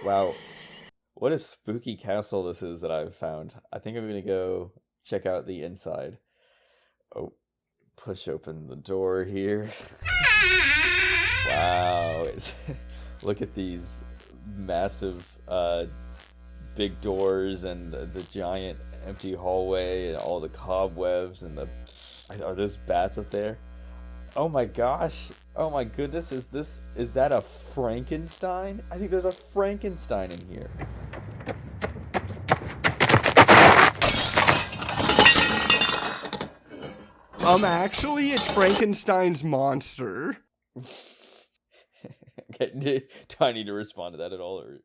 Wow, what a spooky castle this is that I've found. I think I'm gonna go check out the inside. Oh, push open the door here. Wow, look at these massive big doors and the giant empty hallway and all the cobwebs and are those bats up there? Oh my gosh. Oh my goodness, is that a Frankenstein? I think there's a Frankenstein in here. Actually, it's Frankenstein's monster. Okay, do I need to respond to that at all? Or...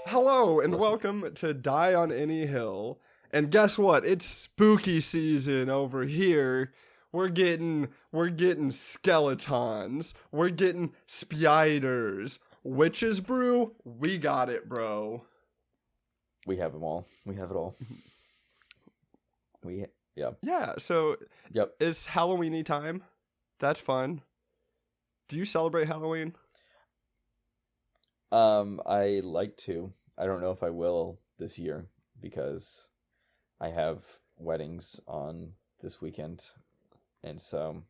Hello and welcome to Die on Any Hill. And guess what? It's spooky season over here. We're getting skeletons. We're getting spiders. Witches brew? We got it, bro. We have them all. We have it all. Yeah, so Yep. it's Halloween-y time. That's fun. Do you celebrate Halloween? I like to. I don't know if I will this year because I have weddings on this weekend, and so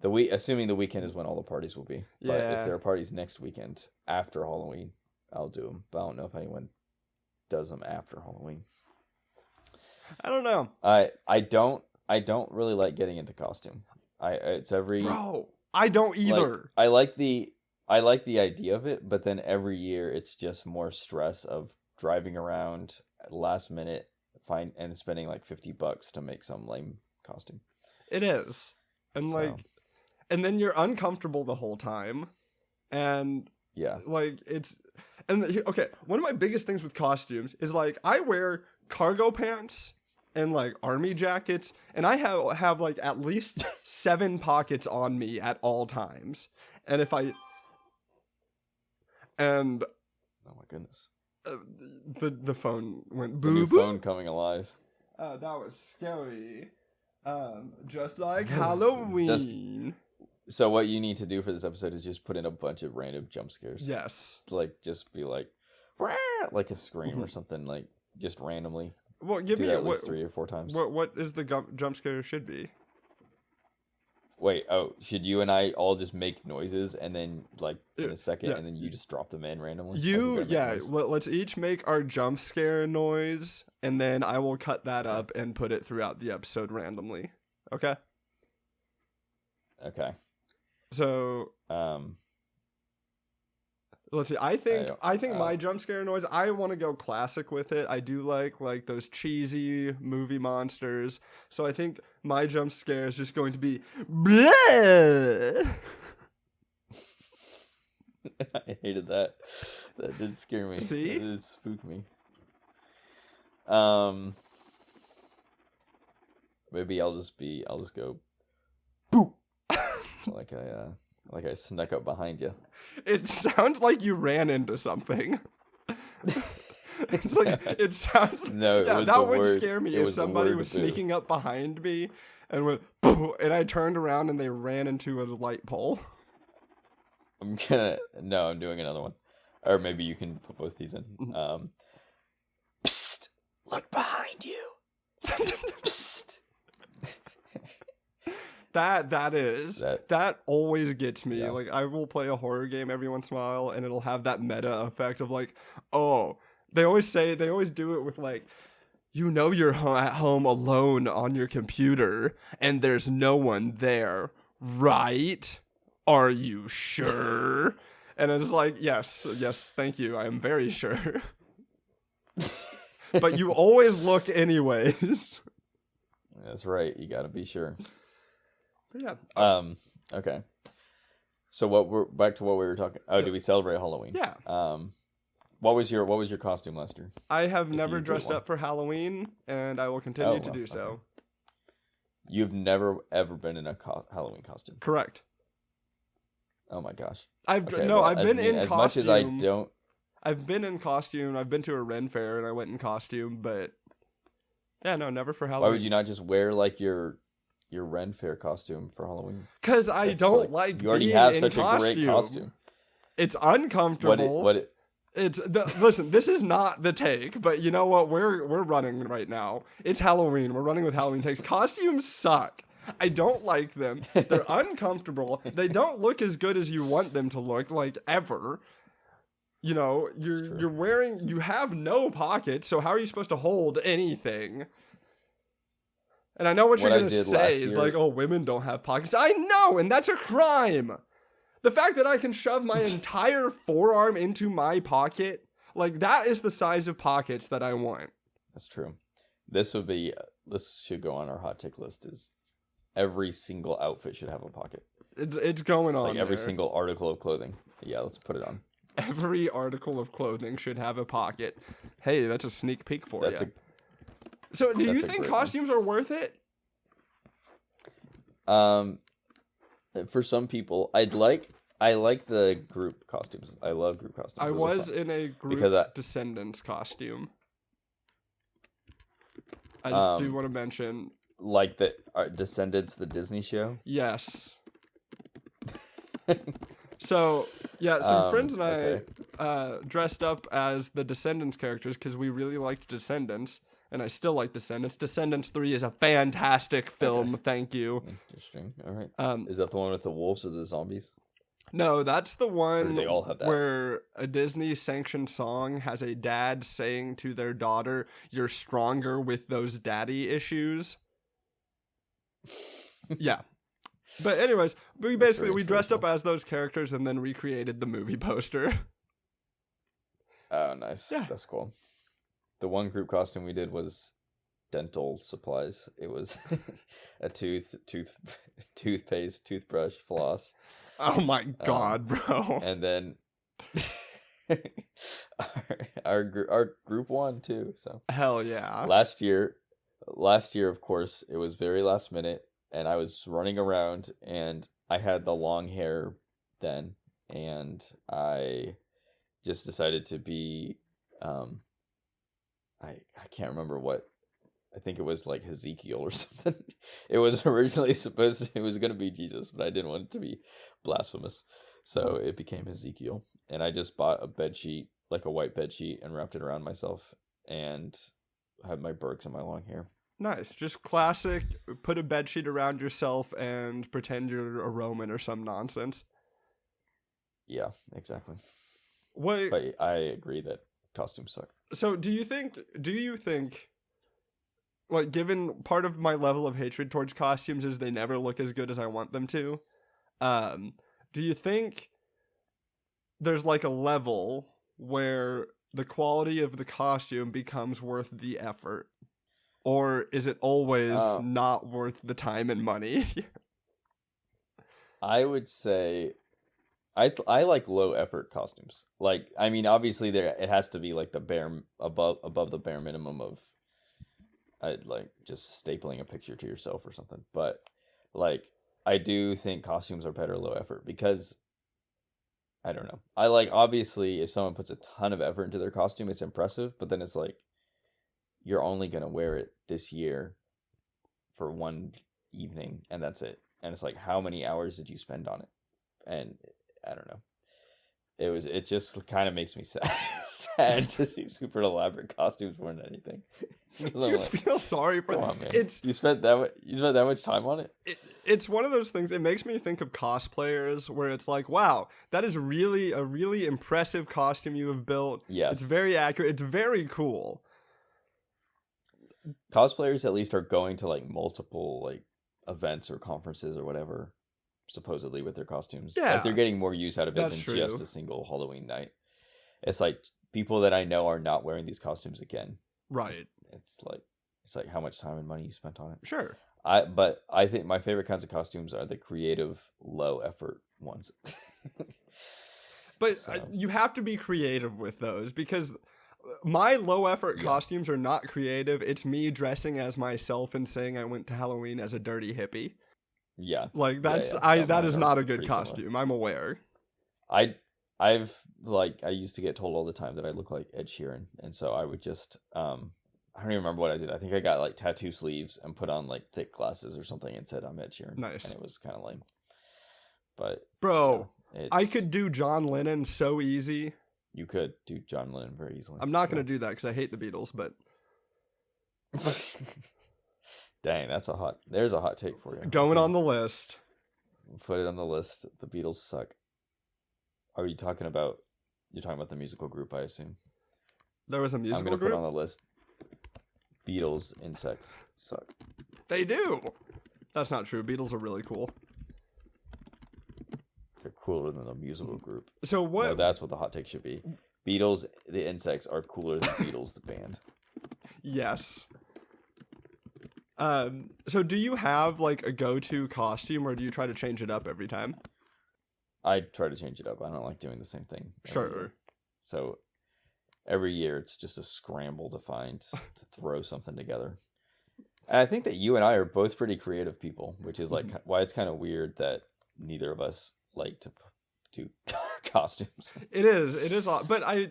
assuming the weekend is when all the parties will be. But if there are parties next weekend after Halloween, I'll do them. But I don't know if anyone does them after Halloween. I don't know. I don't really like getting into costume. It's every Bro, I don't either. I like the idea of it, but then every year it's just more stress of driving around at last minute and spending like $50 to make some lame costume. It is. And and then you're uncomfortable the whole time. And yeah. Okay, one of my biggest things with costumes is like I wear cargo pants and like army jackets, and I have like at least 7 pockets on me at all times. And Oh my goodness. The phone went the boo new boo. phone coming alive. That was scary. Just like Halloween. So what you need to do for this episode is just put in a bunch of random jump scares. Yes. Like just be like, "Wah!" like a scream or something, like just randomly. Well, give me at least 3 or 4 times. What is the jump scare should be? Wait, should you and I all just make noises and then like in a second and then you just drop them in randomly? Let's each make our jump scare noise and then I will cut that up and put it throughout the episode randomly. Okay? Okay. So, let's see. I think my jump scare noise, I want to go classic with it. I do like those cheesy movie monsters. So I think my jump scare is just going to be bleh! I hated that. That did scare me. See? That did spook me. Maybe I'll just go boop. like I snuck up behind you. It sounds like you ran into something. It's like it sounds. No, it was that the would word. scare me It if was the somebody word was boo. sneaking up behind me and went, "Boo," and I turned around and they ran into a light pole. I'm doing another one. Or maybe you can put both these in. Psst! Look behind you! Psst! That always gets me. Yeah. Like, I will play a horror game every once in a while, and it'll have that meta effect of like, oh, they always do it with like, you're at home alone on your computer, and there's no one there, right? Are you sure? And it's like, yes, thank you. I am very sure. But you always look anyways. That's right. You gotta be sure. But yeah. Okay. So we're back to what we were talking. Oh, did we celebrate Halloween? Yeah. What was your costume, Lester? I have never dressed up for Halloween, and I will continue to do so. Okay. You've never ever been in a Halloween costume. Correct. Oh my gosh. I've been in costume. As much as I don't. I've been in costume. I've been to a Ren fair and I went in costume, but yeah, no, never for Halloween. Why would you not just wear like your Ren fair costume for Halloween? Because I don't like you already being have in such a great costume. It's uncomfortable. Listen, this is not the take, but you know what? We're running right now. It's Halloween. We're running with Halloween takes. Costumes suck. I don't like them. They're uncomfortable. They don't look as good as you want them to look, like ever. You know, you have no pockets, so how are you supposed to hold anything? And I know what you're going to say is like, oh, women don't have pockets. I know, and that's a crime. The fact that I can shove my entire forearm into my pocket, like that is the size of pockets that I want. That's true. This should go on our hot take list is every single outfit should have a pocket. It's going on. Like every single article of clothing. Yeah, let's put it on. Every article of clothing should have a pocket. Hey, that's a sneak peek for you. So, do you think costumes are worth it? For some people, I like the group costumes. I love group costumes. I was in a group Descendants costume. I just do want to mention, like the Descendants, the Disney show. Yes. So, yeah, some friends and I dressed up as the Descendants characters because we really liked Descendants, and I still like Descendants. Descendants 3 is a fantastic film, thank you. Interesting, all right. Is that the one with the wolves or the zombies? No, that's the one they all have that? Where a Disney-sanctioned song has a dad saying to their daughter, "You're stronger with those daddy issues." Yeah. But anyways, we dressed up as those characters and then recreated the movie poster. Oh, nice. Yeah. That's cool. The one group costume we did was dental supplies. It was a toothpaste, toothbrush, floss. Oh my god, bro. And then our group won too, so. Hell yeah. Last year of course, it was very last minute. And I was running around, and I had the long hair then, and I just decided to be, I can't remember what, I think it was like Ezekiel or something. It was originally it was going to be Jesus, but I didn't want it to be blasphemous. So it became Ezekiel, and I just bought a bed sheet, like a white bed sheet, and wrapped it around myself, and had my Birks and my long hair. Nice. Just classic, put a bedsheet around yourself and pretend you're a Roman or some nonsense. Yeah, exactly. But I agree that costumes suck. So do you think, like, given part of my level of hatred towards costumes is they never look as good as I want them to, do you think there's like a level where the quality of the costume becomes worth the effort? Or is it always not worth the time and money? I would say I like low effort costumes. Like, I mean, obviously it has to be like the bare above the bare minimum of like just stapling a picture to yourself or something. But like, I do think costumes are better low effort because I don't know. I like, obviously if someone puts a ton of effort into their costume, it's impressive, but then it's like, you're only going to wear it this year for one evening, and that's it. And it's like, how many hours did you spend on it? And I don't know. It just kind of makes me sad to see super elaborate costumes more than anything. You feel sorry for them. Man. You spent that much time on it? It's one of those things. It makes me think of cosplayers where it's like, wow, that is really a really impressive costume you have built. Yes. It's very accurate. It's very cool. Cosplayers at least are going to like multiple like events or conferences or whatever, supposedly, with their costumes. Yeah. Like they're getting more use out of it That's than true. just a single Halloween night. It's like people that I know are not wearing these costumes again. Right. It's like how much time and money you spent on it. Sure. But I think my favorite kinds of costumes are the creative, low effort ones. But you have to be creative with those, because my low effort costumes are not creative. It's me dressing as myself and saying I went to Halloween as a dirty hippie. Yeah. Like that is not a good costume. Similar. I'm aware. I used to get told all the time that I look like Ed Sheeran, and so I would just I don't even remember what I did. I think I got like tattoo sleeves and put on like thick glasses or something and said I'm Ed Sheeran. Nice. And it was kind of lame. But bro, I could do John Lennon so easy. You could do John Lennon very easily. I'm not going to do that because I hate the Beatles, but dang, there's a hot take for you. Going on the list. Put it on the list. The Beatles suck. You're talking about the musical group, I assume. There was a musical group? I'm going to put on the list. Beatles insects suck. They do. That's not true. Beatles are really cool. They're cooler than the musical group. So what? No, that's what the hot take should be. Beatles, the insects, are cooler than Beatles, the band. Yes. So do you have like a go-to costume, or do you try to change it up every time? I try to change it up. I don't like doing the same thing. Sure. So every year it's just a scramble to throw something together. And I think that you and I are both pretty creative people, which is like why it's kind of weird that neither of us like to do costumes. It is odd, but I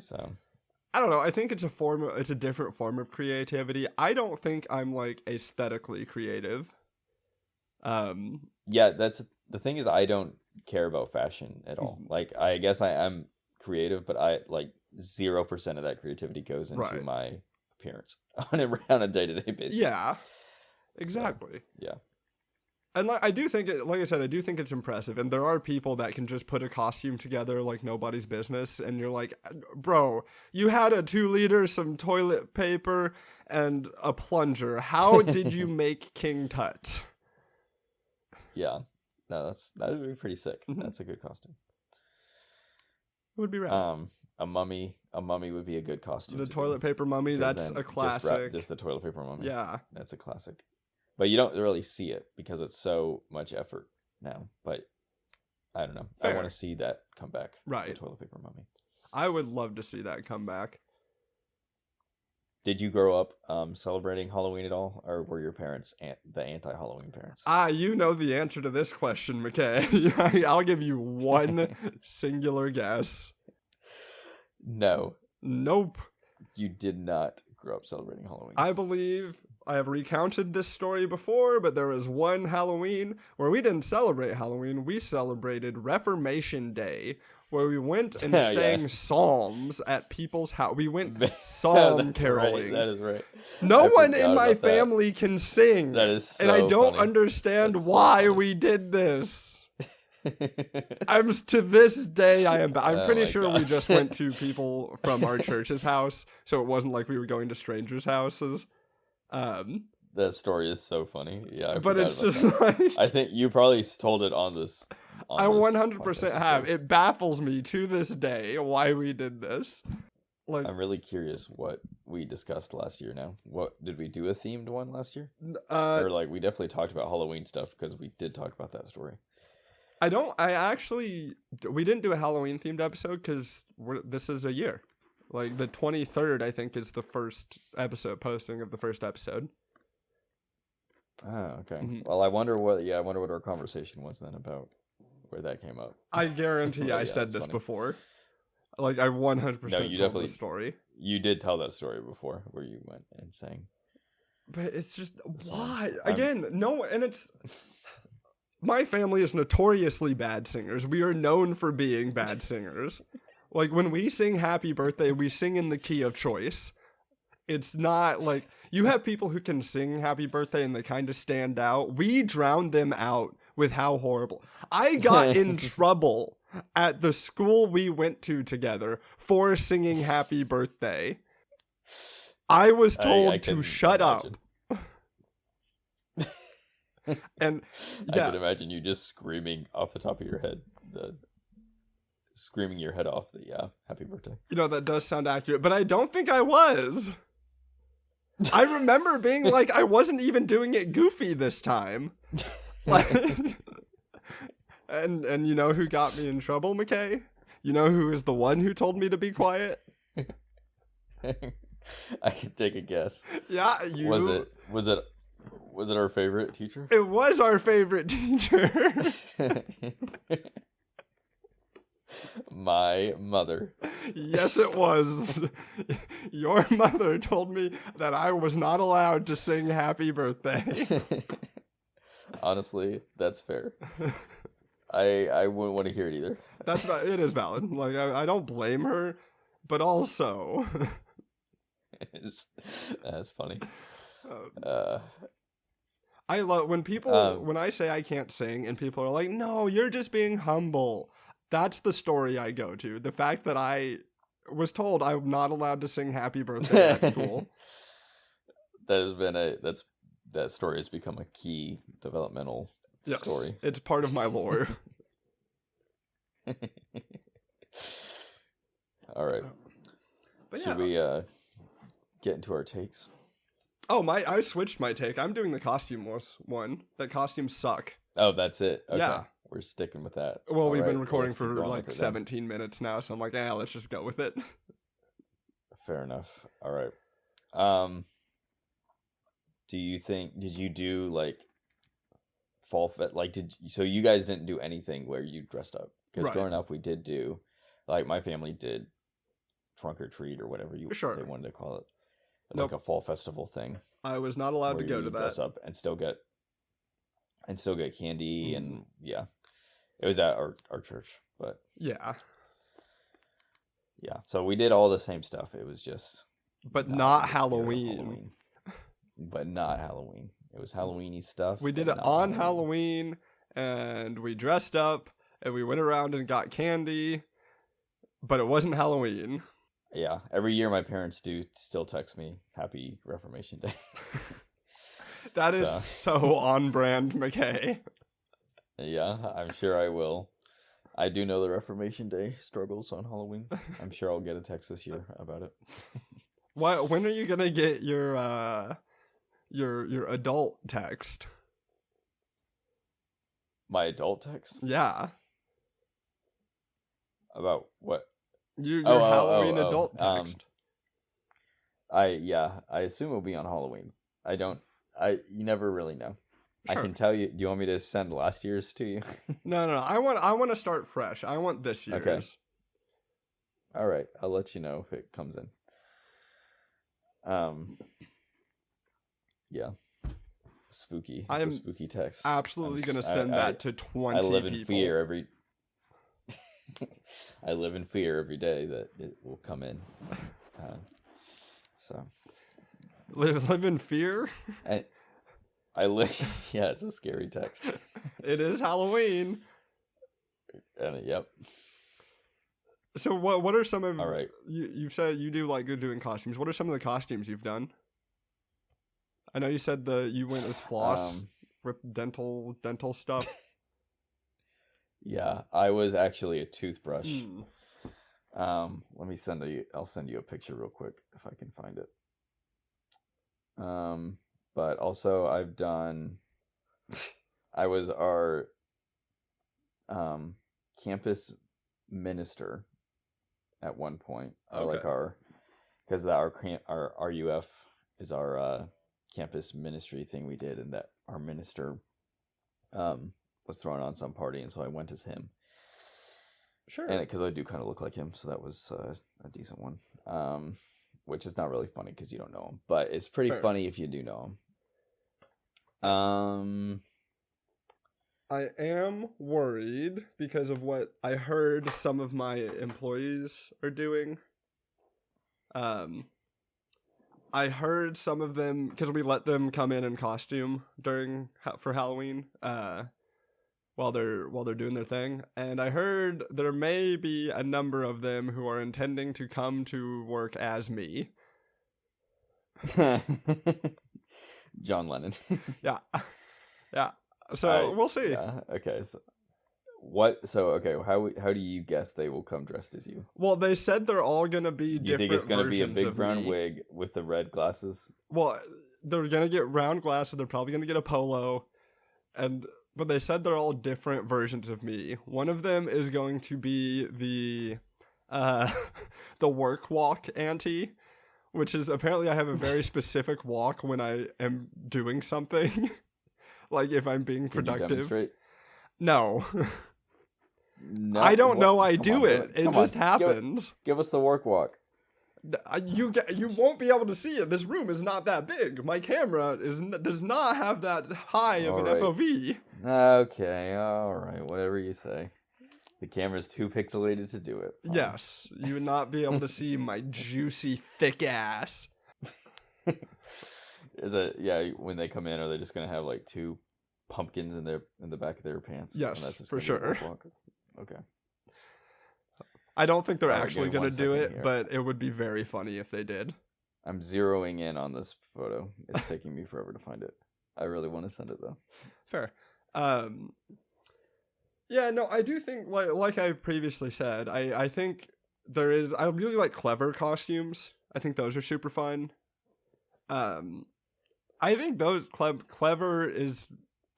don't know. I think it's a different form of creativity. I don't think I'm like aesthetically creative. Yeah, that's the thing is I don't care about fashion at all. Like I guess I am creative, but I like 0% of that creativity goes into my appearance on a day-to-day basis. Yeah, exactly. So, yeah. And like I do think like I said, I do think it's impressive. And there are people that can just put a costume together like nobody's business. And you're like, bro, you had a 2 liter, some toilet paper, and a plunger. How did you make King Tut? Yeah. No, that would be pretty sick. That's a good costume. It would be rad. A mummy would be a good costume. The toilet paper mummy, that's a classic. Just the toilet paper mummy. Yeah. That's a classic. But you don't really see it because it's so much effort now. But I don't know. Fair. I want to see that come back. Right. The toilet paper mummy. I would love to see that come back. Did you grow up celebrating Halloween at all? Or were your parents the anti-Halloween parents? You know the answer to this question, McKay. I'll give you one singular guess. No. Nope. You did not grow up celebrating Halloween. I believe I have recounted this story before, but there was one Halloween where we didn't celebrate Halloween. We celebrated Reformation Day, where we went and sang psalms at people's house. We went psalm caroling. Right. That is right. No one in my family can sing. That is so and I don't funny. Understand why we did this. To this day I'm pretty sure we just went to people from our church's house, so it wasn't like we were going to strangers' houses. That story is so funny. Yeah, but it's just like I think you probably told it on this. I 100% have. It baffles me to this day why we did this. Like, I'm really curious what we discussed last year. Now, what did we do a themed one last year? Or like we definitely talked about Halloween stuff because we did talk about that story. We didn't do a Halloween themed episode because this is a year. Like the 23rd, I think, is the first episode posting of the first episode. Oh, okay. Mm-hmm. Well, I wonder what our conversation was then about where that came up. I guarantee I said this before. Like I 100% told the story. You did tell that story before where you went and sang. But it's just why again? No, and it's. my family is notoriously bad singers. We are known for being bad singers. Like, when we sing happy birthday, we sing in the key of choice. It's not like, you have people who can sing happy birthday and they kind of stand out. We drown them out with how horrible. I got in trouble at the school we went to together for singing happy birthday. I was told to shut up. And yeah. I can imagine you just screaming off the top of your head, screaming your head off that, yeah, happy birthday. You know, that does sound accurate, but I don't think I was. I remember being like, I wasn't even doing it goofy this time. Like, and you know who got me in trouble, McKay? You know who is the one who told me to be quiet? I can take a guess. Yeah, you. Was it our favorite teacher? It was our favorite teacher. My mother. Yes, it was. Your mother told me that I was not allowed to sing happy birthday. Honestly, that's fair. I wouldn't want to hear it either. It is valid. Like, I don't blame her, but also that's funny. I love when people when I say I can't sing and people are like, "No, you're just being humble." That's the story I go to. The fact that I was told I'm not allowed to sing happy birthday at school. That story has become a key developmental story. It's part of my lore. All right. But Should we get into our takes? Oh, I switched my take. I'm doing the costume one. That costumes suck. Oh, that's it. Okay. Yeah. We're sticking with that. Well, we've been recording for like 17 minutes now, so I'm like, let's just go with it. Fair enough. All right. Did you do like fall fit? Like, so you guys didn't do anything where you dressed up? Because growing up, we did do, like, my family did trunk or treat or whatever they wanted to call it. Like a fall festival thing. I was not allowed to go to that. Dress up and still get candy and it was at our church, but yeah. So we did all the same stuff. It was just, but not Halloween. But not Halloween. It was Halloweeny stuff. We did it on Halloween, and we dressed up, and we went around and got candy, but it wasn't Halloween. Yeah, every year my parents do still text me Happy Reformation Day. That is so on brand, McKay. Yeah, I'm sure I will. I do know the Reformation Day struggles on Halloween. I'm sure I'll get a text this year about it. When are you gonna get your adult text? My adult text? Yeah. About what? Your Halloween adult text. I assume it'll be on Halloween. You never really know. Sure. I can tell you. Do you want me to send last year's to you? No. I want to start fresh. I want this year's. Okay. All right. I'll let you know if it comes in. Yeah. Spooky. It's a spooky text. Absolutely going to send that to 20 people. I live in fear every I live in fear every day that it will come in. So live in fear? I live. Yeah, it's a scary text. It is Halloween. And yep. So what are some of? All right. You've said you do like good doing costumes. What are some of the costumes you've done? I know you said you went as Floss, with dental stuff. Yeah, I was actually a toothbrush. Let me I'll send you a picture real quick if I can find it. But also I've done. I was our campus minister at one point. Okay. Because our RUF is our campus ministry thing we did, and that our minister was thrown on some party, and so I went as him. Sure. And because I do kind of look like him, so that was a decent one. Which is not really funny because you don't know him, but it's pretty funny if you do know him. I am worried because of what I heard some of my employees are doing. I heard some of them, because we let them come in costume for Halloween, while they're doing their thing, and I heard there may be a number of them who are intending to come to work as me. John Lennon. Yeah. So we'll see. Yeah. Okay. How do you guess they will come dressed as you? Well, they said they're all gonna be Do you different think it's gonna be a versions big of brown me. wig with the red glasses? Well, they're gonna get round glasses. They're probably gonna get a polo, but they said they're all different versions of me. One of them is going to be the work walk auntie, which is apparently I have a very specific walk when I am doing something, like if I'm being Can you productive. demonstrate? No. No, I don't know I come do on, it. It come just on. happens. Give us the work walk. You won't be able to see it. This room is not that big. My camera does not have that high of an All right. FOV. Okay, all right, whatever you say. The camera's too pixelated to do it. Fine. Yes, you would not be able to see my juicy thick ass. When they come in, are they just gonna have like two pumpkins in the back of their pants? Yes, And that's just for gonna be a sure. walk? Okay. I don't think they're All right, actually give me going to do 1 it, second here. but it would be very funny if they did. I'm zeroing in on this photo. It's taking me forever to find it. I really want to send it though. Fair. Yeah, no, I do think, like I previously said, I think I really like clever costumes. I think those are super fun. I think those clever is,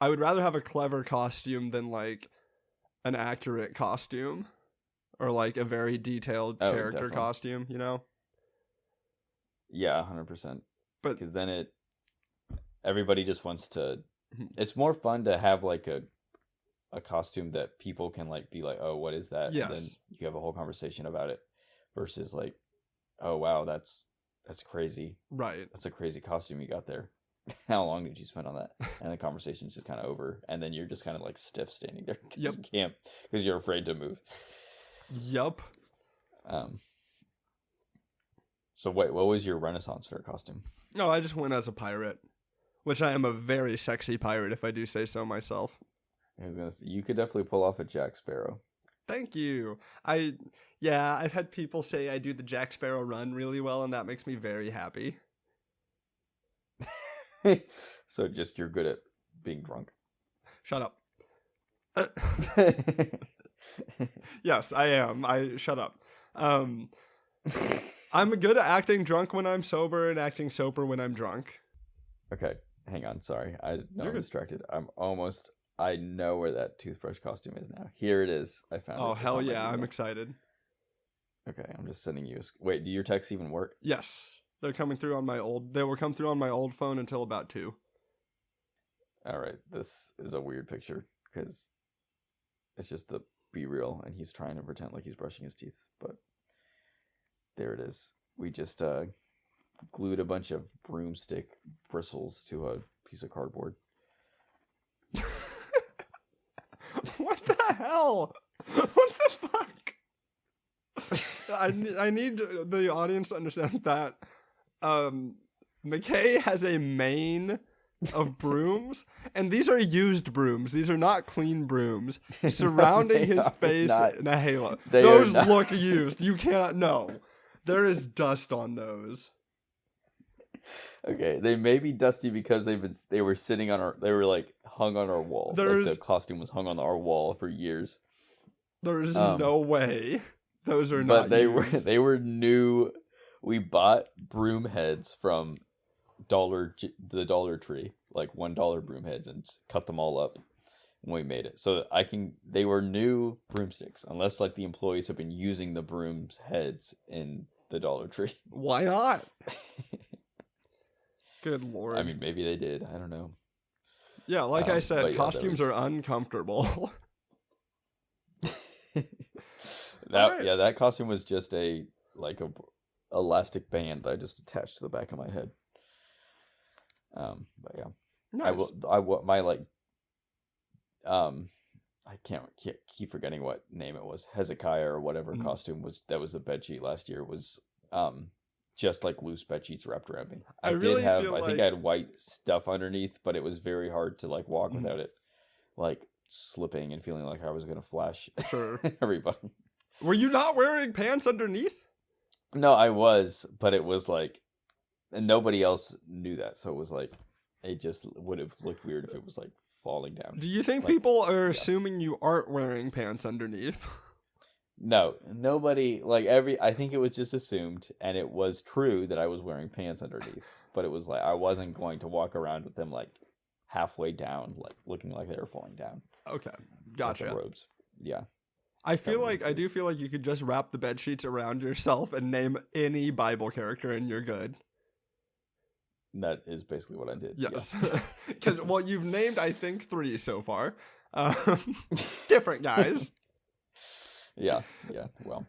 I would rather have a clever costume than like an accurate costume or like a very detailed character definitely. costume, you know? Yeah, 100%. But because then everybody just wants to. It's more fun to have like a costume that people can like be like, oh, what is that? Yes. And then you have a whole conversation about it versus like, oh wow, that's crazy. Right. That's a crazy costume you got there. How long did you spend on that? And the conversation's just kind of over, and then you're just kind of like stiff standing there because Yep. you can't, because you're afraid to move. Yup. So wait, what was your Renaissance fair costume? No, I just went as a pirate, which I am a very sexy pirate if I do say so myself. I was gonna say, you could definitely pull off a Jack Sparrow. Thank you. I've had people say I do the Jack Sparrow run really well, and that makes me very happy. So just you're good at being drunk. Shut up. Yes, I am. Shut up. I'm good at acting drunk when I'm sober and acting sober when I'm drunk. Okay, hang on. Sorry, I'm good. distracted. I know where that toothbrush costume is now. Here it is. I found it. Oh, It's hell on my yeah, I'm Google. excited. Okay, I'm just sending you. Wait, do your texts even work? Yes, they're coming through on my old. They will come through on my old phone until about 2. All right, this is a weird picture because it's just the be real, and he's trying to pretend like he's brushing his teeth. But there it is. We just glued a bunch of broomstick bristles to a piece of cardboard. What the hell? What the fuck? I need the audience to understand that McKay has a mane of brooms, and these are used brooms. These are not clean brooms surrounding They his are face not. in a halo. They are Those not. look used. You cannot know. There is dust on those. Okay, they may be dusty because they were sitting on they were like hung on our wall. Like the costume was hung on our wall for years. There is no way those are But not they used. were new. We bought broom heads from the Dollar Tree, like $1 broom heads, and cut them all up when we made it. So they were new broomsticks, unless like the employees have been using the brooms heads in the Dollar Tree. Why not? Good lord. I mean, maybe they did. I don't know. Yeah, like I said, but yeah, costumes are uncomfortable. That costume was just a elastic band I just attached to the back of my head. But yeah, Nice. my I can't keep forgetting what name it was. Hezekiah or whatever costume was the bedsheet last year was just like loose bedsheets wrapped around me. I really did have feel I think like- I had white stuff underneath, but it was very hard to like walk without it like slipping and feeling like I was gonna flash Sure. everybody. Were you not wearing pants underneath? No, I was, but it was like, and nobody else knew that, so it was like, it just would have looked weird if it was like falling down. Do you think Like, people are assuming you aren't wearing pants underneath? No, nobody, like I think it was just assumed, and it was true that I was wearing pants underneath, but it was like, I wasn't going to walk around with them like halfway down, like looking like they were falling down. Okay, Like gotcha. the robes. Yeah. I do feel like you could just wrap the bed sheets around yourself and name any Bible character and you're good. That is basically what I did. Yes. Because, well, you've named, I think, 3 so far. Different guys. Yeah. Well,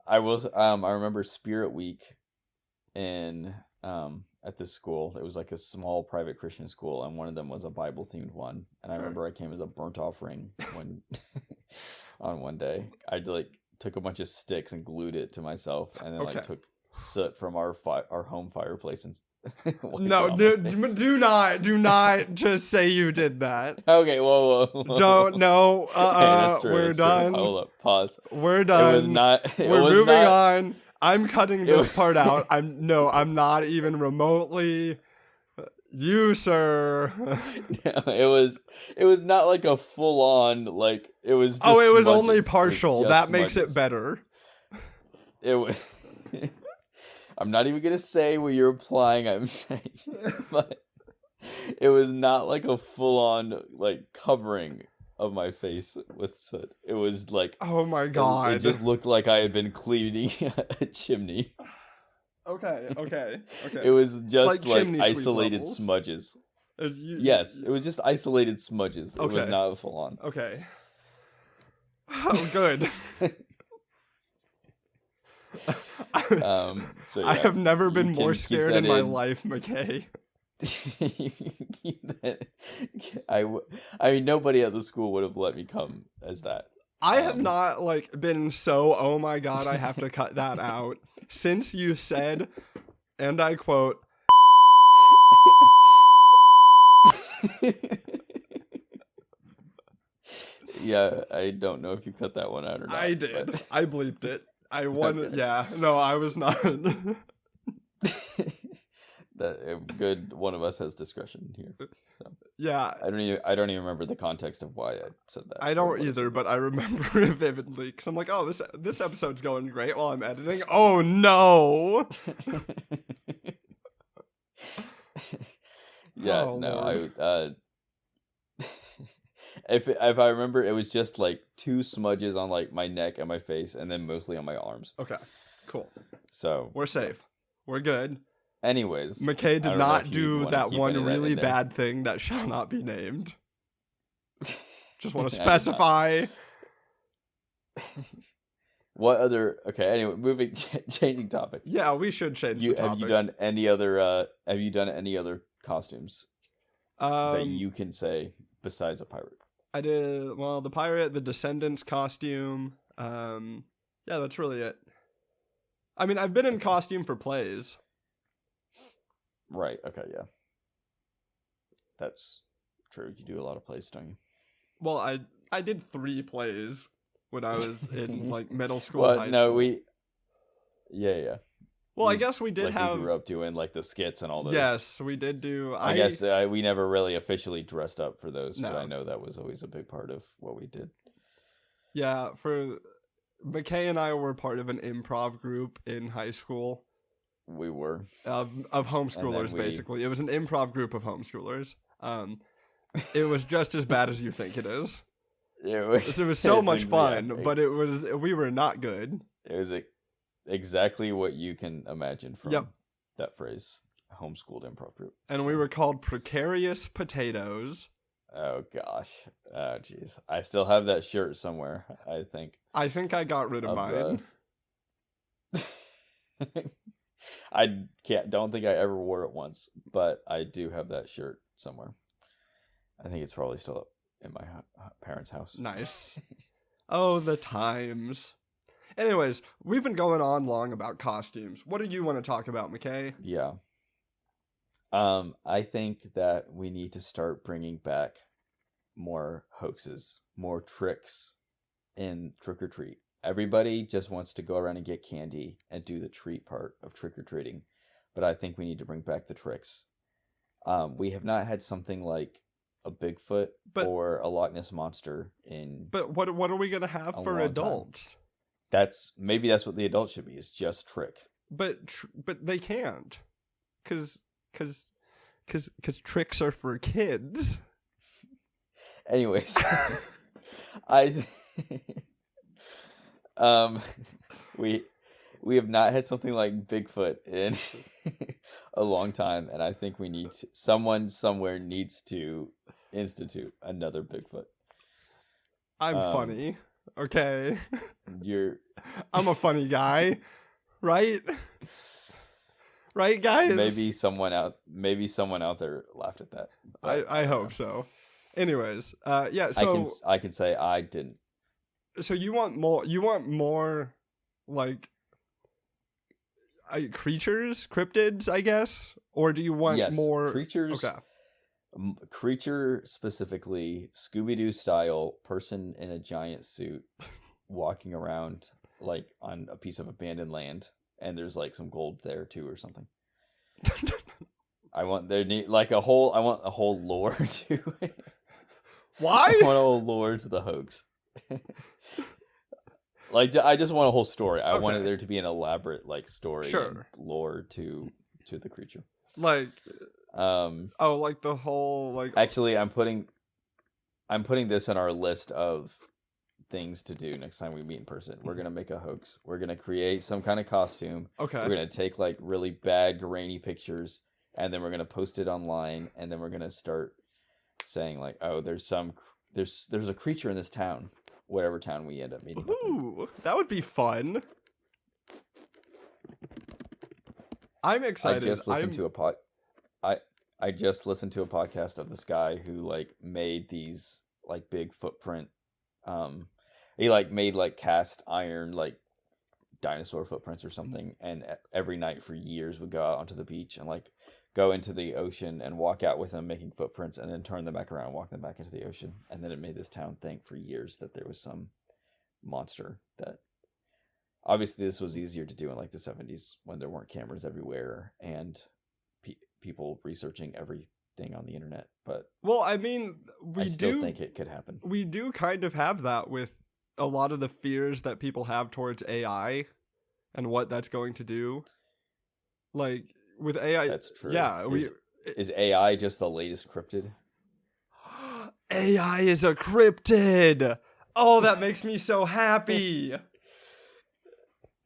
I remember Spirit Week in at this school. It was like a small private Christian school, and one of them was a Bible themed one. And I remember I came as a burnt offering when on one day. I like took a bunch of sticks and glued it to myself, and then like took soot from our home fireplace and no, do not just say you did that. Okay, whoa. Don't, no, that's true, we're that's done. True. Hold up, pause. We're done. It was not. We're moving on. I'm cutting this part out. I'm not even remotely. You, sir. It was not like a full on like it was. Just it was smudges. only partial. That makes smudges. it better. It was. I'm not even gonna say what you're implying I'm saying, but it was not like a full on like covering of my face with soot. It was like, oh my god, it just looked like I had been cleaning a chimney. Okay. It was just like sweep isolated levels. smudges. Yes, it was just isolated smudges. It was not full on. Okay. Oh, good. So yeah, I have never been more keep scared that in my life, McKay. I mean, nobody at the school would have let me come as that. I have not like been so, oh my god, I have to cut that out since you said, and I quote, yeah, I don't know if you cut that one out or not. I did. But... I bleeped it. I wanted. Okay. Yeah. No, I was not. That a good one of us has discretion here. So yeah. I don't even remember the context of why I said that. I don't either, but I remember it vividly because I'm like, oh, this episode's going great while I'm editing. Oh no. Yeah. Oh, no. Lord. If I remember, it was just like 2 smudges on like my neck and my face, and then mostly on my arms. Okay. Cool. So We're safe. We're good. anyways, McKay I did don't know not if you do wanna that keep one any of that really in there. bad thing that shall not be named. Just want to I did not. specify. What other? Okay. Anyway, changing topic. Yeah, we should change the Have topic. you done any other? Have you done any other costumes that you can say besides a pirate? I did, well, the pirate, the Descendants costume. Yeah, that's really it. I mean, I've been in costume for plays. Right. Okay. Yeah. That's true. You do a lot of plays, don't you? Well, I did 3 plays when I was in like middle school, Well, high no, school. Yeah. Well, I guess we did like have. we grew up doing like the skits and all those. Yes, we did do. I guess we never really officially dressed up for those, but No. I know that was always a big part of what we did. Yeah, for McKay and I were part of an improv group in high school. We were Of homeschoolers, basically. It was an improv group of homeschoolers. It was just as bad as you think it is. It was so much fun, but we were not good. It was exactly what you can imagine from that phrase. Homeschooled improv group. And we were called Precarious Potatoes. Oh gosh. Oh jeez. I still have that shirt somewhere, I think. I think I got rid of mine. I don't think I ever wore it once, but I do have that shirt somewhere. I think it's probably still up. in my parents' house. Nice. Oh, the times. Anyways, we've been going on long about costumes. What do you want to talk about, McKay? Yeah. I think that we need to start bringing back more hoaxes, more tricks in trick or treat. Everybody just wants to go around and get candy and do the treat part of trick or treating, but I think we need to bring back the tricks. We have not had something like a Bigfoot or a Loch Ness monster in. But what are we gonna have for adults? Maybe that's what the adults should be. Is just trick. But they can't, cause tricks are for kids. Anyways, we have not had something like Bigfoot in a long time, and I think we need someone somewhere needs to institute another Bigfoot. I'm funny, okay? I'm a funny guy, right? Right, guys? Maybe someone out there laughed at that. I hope so. Anyways, yeah. So I can say I didn't. So you want more? You want more, like, creatures, cryptids, I guess, or do you want more creatures? Okay. Creature specifically, Scooby-Doo style, person in a giant suit, walking around like on a piece of abandoned land, and there's like some gold there too or something. I want a whole lore to it. Why? I want a whole lore to the hoax. Like, I just want a whole story. I wanted there to be an elaborate like story and lore to the creature. Like, like the whole like. Actually, I'm putting this on our list of things to do next time we meet in person. We're gonna make a hoax. We're gonna create some kind of costume. Okay. We're gonna take like really bad, grainy pictures, and then we're gonna post it online, and then we're gonna start saying like, oh, there's a creature in this town, whatever town we end up meeting. Ooh, that would be fun. I'm excited. I just listened to a podcast of this guy who like made these like big footprint. He like made like cast iron like dinosaur footprints or something, and every night for years would go out onto the beach and like go into the ocean and walk out with them making footprints, and then turn them back around and walk them back into the ocean. And then it made this town think for years that there was some monster that. Obviously, this was easier to do in like the 70s when there weren't cameras everywhere and people researching everything on the internet. But well, I mean, I still think it could happen. We do kind of have that with a lot of the fears that people have towards AI and what that's going to do. Like with AI, that's true. Yeah, is AI just the latest cryptid? AI is a cryptid. Oh, that makes me so happy.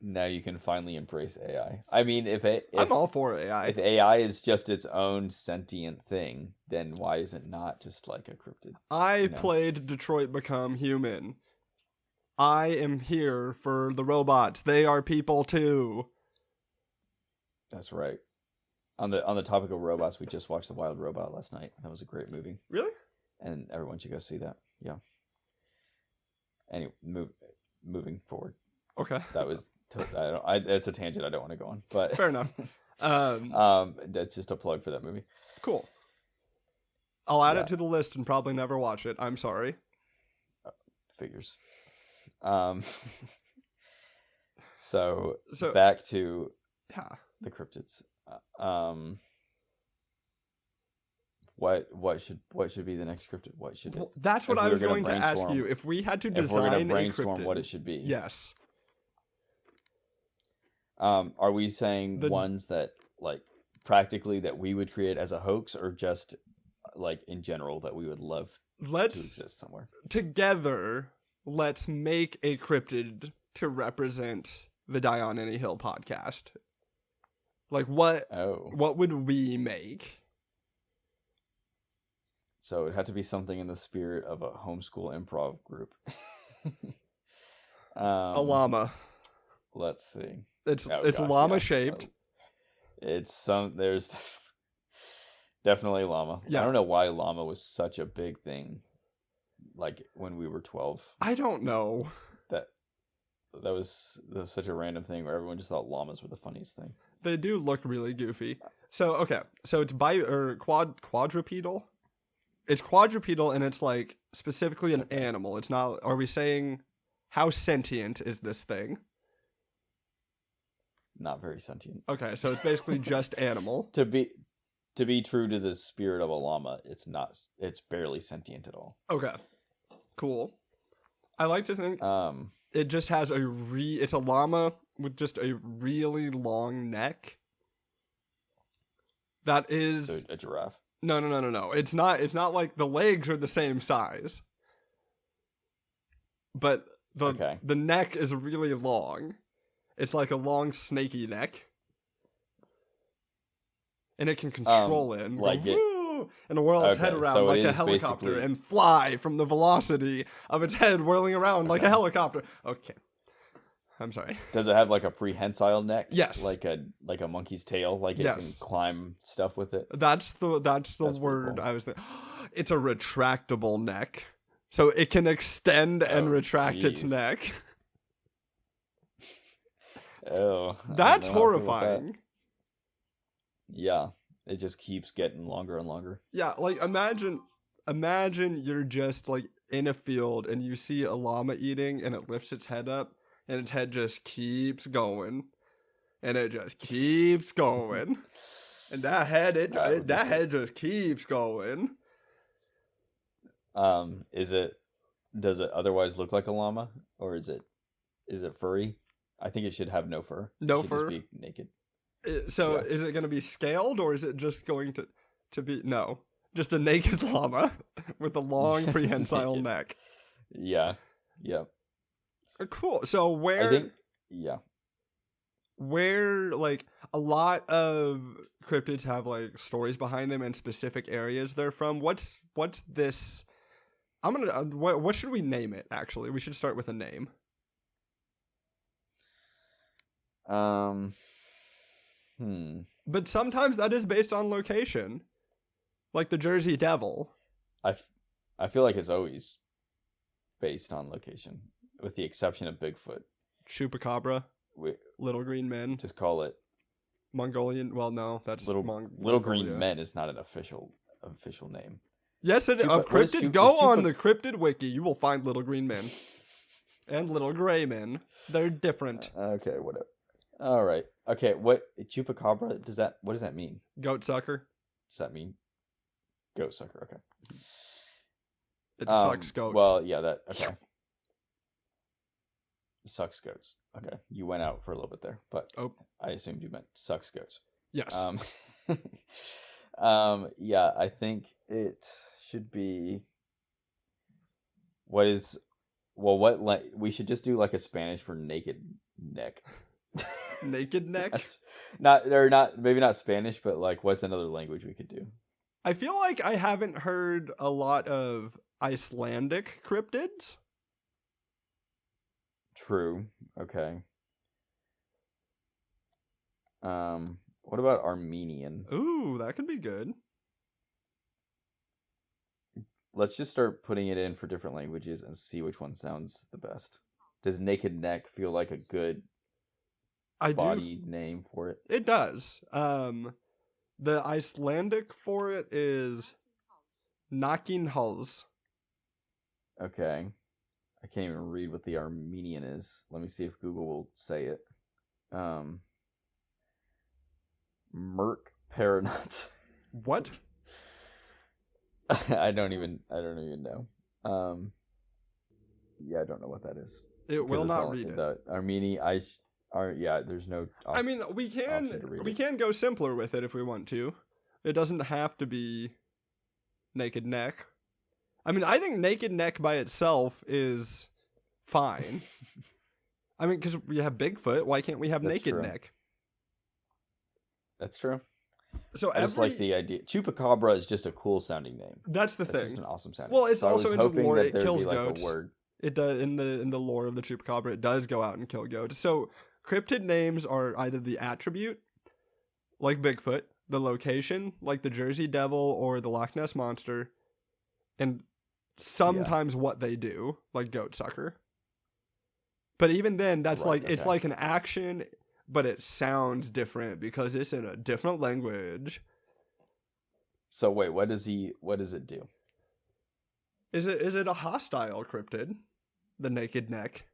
Now you can finally embrace AI. I mean, if I'm all for AI. If AI is just its own sentient thing, then why is it not just like a cryptid? I played Detroit Become Human. I am here for the robots. They are people too. That's right. On the topic of robots, we just watched The Wild Robot last night. That was a great movie. Really? And everyone should go see that. Yeah. Anyway, moving forward. Okay. That was. It's a tangent I don't want to go on, but fair enough. That's just a plug for that movie. Cool. I'll add it to the list and probably never watch it. I'm sorry. Figures. So back to the cryptids. What should be the next cryptid? What should it? That's what I was going to ask you. If we had to design if we're gonna brainstorm what it should be. Yes. Are we saying ones that like practically that we would create as a hoax, or just like in general that we would love to exist somewhere? Together, let's make a cryptid to represent the Die on Any Hill podcast. Like what would we make? So it had to be something in the spirit of a homeschool improv group. A llama. Let's see. It's llama shaped. There's definitely llama. Yeah. I don't know why llama was such a big thing like when we were 12. I don't know. That was such a random thing where everyone just thought llamas were the funniest thing. They do look really goofy. So okay, so it's quadrupedal. It's quadrupedal, and it's like specifically an animal. It's not. Are we saying how sentient is this thing? Not very sentient. Okay, so it's basically just animal. To be true to the spirit of a llama, it's not. It's barely sentient at all. Okay, cool. I like to think it just has it's a llama with just a really long neck. That is So a giraffe. No. It's not like the legs are the same size. But the neck is really long. It's like a long snaky neck. And it can control it and like go, and whirl its head around like a helicopter and fly from the velocity of its head whirling around like a helicopter. Okay. I'm sorry. Does it have like a prehensile neck? Yes. Like a monkey's tail, like it can climb stuff with it. That's the word cool. I was thinking. It's a retractable neck. So it can extend and retract its neck. Oh. That's horrifying. Yeah. It just keeps getting longer and longer. Yeah, like imagine you're just like in a field and you see a llama eating and it lifts its head up and its head just keeps going and it just keeps going. And that head head just keeps going. Does it otherwise look like a llama, or is it furry? I think it should have no fur. No it should fur. Just be naked. So is it going to be scaled, or is it just going to be just a naked llama with a long prehensile neck? Yeah. Cool. So where like a lot of cryptids have like stories behind them and specific areas they're from. What's this? I'm gonna. What should we name it? Actually, we should start with a name. But sometimes that is based on location, like the Jersey Devil. I feel like it's always based on location, with the exception of Bigfoot. Chupacabra. Little Green Men. Just call it Mongolian. Well, no, that's Little Green Men is not an official name. Yes, cryptids. Go on the cryptid wiki. You will find Little Green Men and Little Gray Men. They're different. Okay, whatever. All right. Okay, what Chupacabra what does that mean? Goat sucker. Does that mean goat sucker? Okay. It sucks goats. Well, yeah, okay. Sucks goats. Okay, you went out for a little bit there, but I assumed you meant sucks goats. Yes. Yeah, I think it should be. We should just do like a Spanish for naked neck. Naked neck? Maybe not Spanish, but like what's another language we could do? I feel like I haven't heard a lot of Icelandic cryptids. True. Okay. What about Armenian? Ooh, that could be good. Let's just start putting it in for different languages and see which one sounds the best. Does naked neck feel like a good body name for it? It does. The Icelandic for it is knocking hulls. Okay. I can't even read what the Armenian is. Let me see if Google will say it. Merc Paranuts. What? I don't even know. Yeah, I don't know what that is. It will not read it. The Armenian there's no I mean, we can go simpler with it if we want to. It doesn't have to be naked neck. I mean, I think naked neck by itself is fine. I mean, because we have Bigfoot, why can't we have naked neck? That's true. So I just like the idea. Chupacabra is just a cool sounding name. That's the thing. It's just an awesome sounding. Well, it's also in the lore. It kills like goats. A word. It does in the lore of the Chupacabra. It does go out and kill goats. So cryptid names are either the attribute, like Bigfoot, the location, like the Jersey Devil or the Loch Ness Monster, and sometimes what they do, like goat sucker. But even then, that's Right, like, it's like an action, but it sounds different because it's in a different language. So wait, what does it do? Is it a hostile cryptid? The naked neck.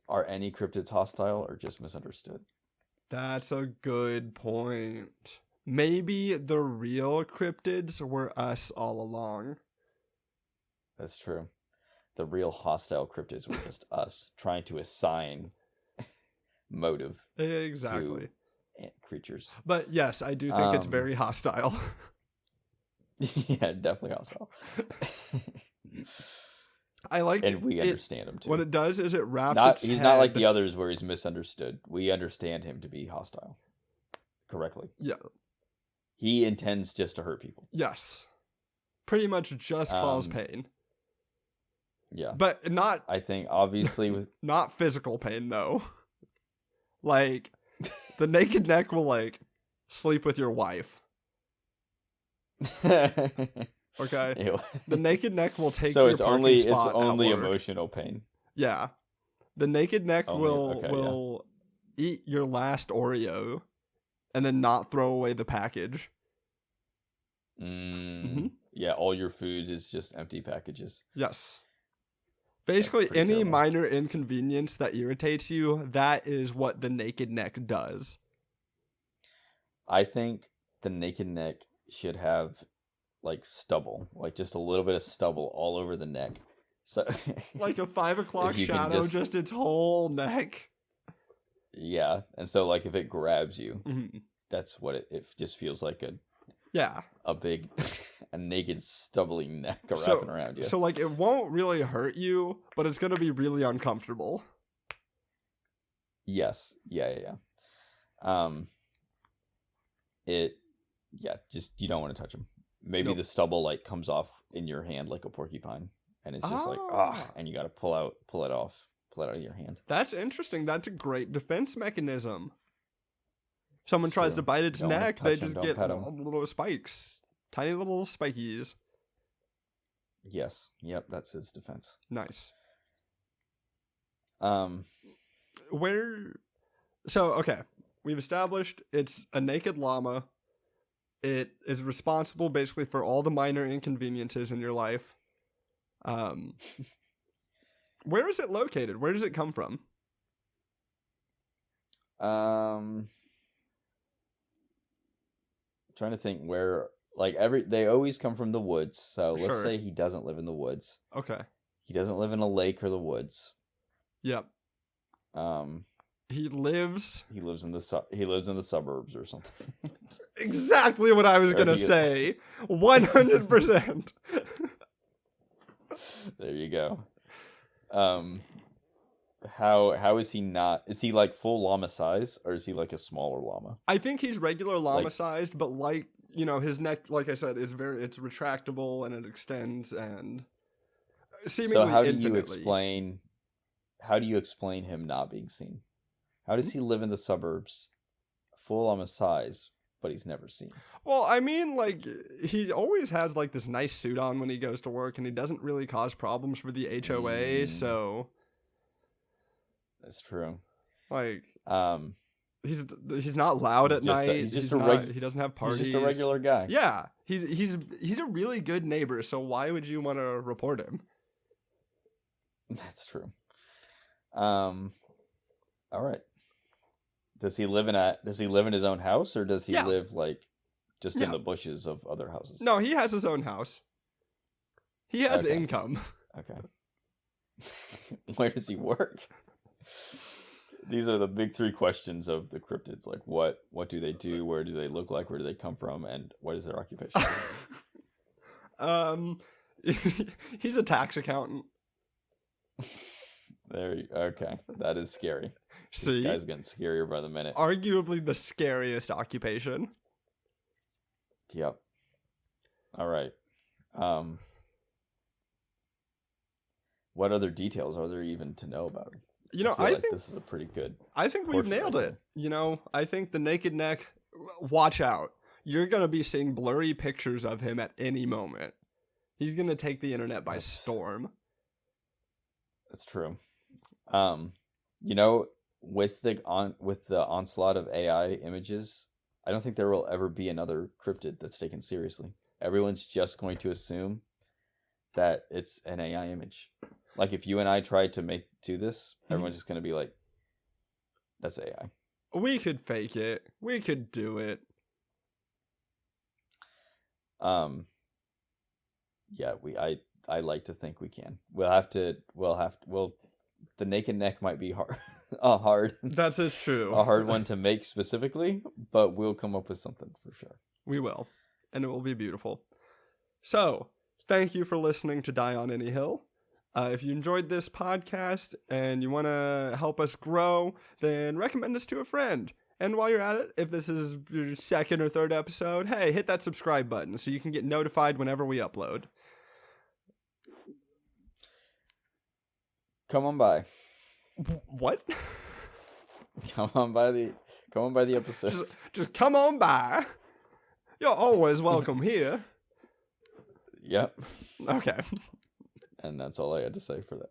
Are any cryptids hostile or just misunderstood? That's a good point. Maybe the real cryptids were us all along. That's true. The real hostile cryptids were just us trying to assign motive Exactly. to creatures. But yes, I do think it's very hostile. Yeah, definitely hostile. I like and we understand him too. What it does is it wraps He's not like the others where he's misunderstood. We understand him to be hostile correctly. Yeah. He intends just to hurt people. Yes. Pretty much just cause pain. Yeah. But not... I think, obviously... with not physical pain, though. Like, the naked neck will, like, sleep with your wife. Okay? Ew. The naked neck will take so your it's parking spot it's only at work. emotional pain. Yeah. The naked neck Only, will eat your last Oreo and then not throw away the package. Yeah, all your food is just empty packages. Yes. Basically, any terrible. minor inconvenience that irritates you, that is what the naked neck does. I think the naked neck should have, like, stubble. Like, just a little bit of stubble all over the neck. So like a 5 o'clock you can shadow, just its whole neck. Yeah, and so, like, if it grabs you, that's what it just feels like a big, a naked, stubbly neck wrapping around you. So, like, it won't really hurt you, but it's going to be really uncomfortable. Yes. Yeah. Just, you don't want to touch them. Maybe the stubble, like, comes off in your hand like a porcupine, and it's just and you got to pull it out of your hand. That's interesting. That's a great defense mechanism. Someone tries to bite its neck, they just get little spikes. Tiny little spikies. Yes. Yep, that's his defense. Nice. Um, okay. We've established it's a naked llama. It is responsible basically for all the minor inconveniences in your life. Where is it located? Where does it come from? Trying to think where, like, they always come from the woods. So let's say he doesn't live in the woods. Okay. He doesn't live in a lake or the woods. Yep. He lives in the suburbs or something. Exactly what I was gonna say. 100%. There you go. How is he not? Is he like full llama size, or is he like a smaller llama? I think he's regular llama sized, but like, you know, his neck, like I said, it's retractable and it extends and seemingly so how do infinitely. you explain him not being seen? How does he live in the suburbs, full llama size, but he's never seen? Well, I mean, like, he always has like this nice suit on when he goes to work, and he doesn't really cause problems for the HOA, so that's true. Like, he's not loud at night. He doesn't have parties. He's just a regular guy. Yeah, he's a really good neighbor. So why would you want to report him? That's true. All right. Does he live in his own house, or does he live like just in the bushes of other houses? No, he has his own house. He has income. Okay. Where does he work? These are the big three questions of the cryptids. Like, what do they do? Where do they look like? Where do they come from? And what is their occupation? He's a tax accountant. Okay. That is scary. See? This guy's getting scarier by the minute. Arguably the scariest occupation. Yep. All right. What other details are there even to know about him? You know, I think this is a pretty good. I think we've nailed it. You know, I think the naked neck. Watch out! You're gonna be seeing blurry pictures of him at any moment. He's gonna take the internet by storm. That's true. You know, with the onslaught of AI images, I don't think there will ever be another cryptid that's taken seriously. Everyone's just going to assume that it's an AI image. Like if you and I tried to do this, everyone's just going to be like, that's AI. We could fake it. We could do it. Yeah, I like to think we can. The naked neck might be hard. That is true. A hard one to make specifically, but we'll come up with something for sure. We will, and it will be beautiful. So, thank you for listening to Die on Any Hill. If you enjoyed this podcast and you want to help us grow, then recommend us to a friend. And while you're at it, if this is your second or third episode, hey, hit that subscribe button so you can get notified whenever we upload. Come on by. What? Come on by the episode. Just come on by. You're always welcome here. Yep. Okay. And that's all I had to say for that.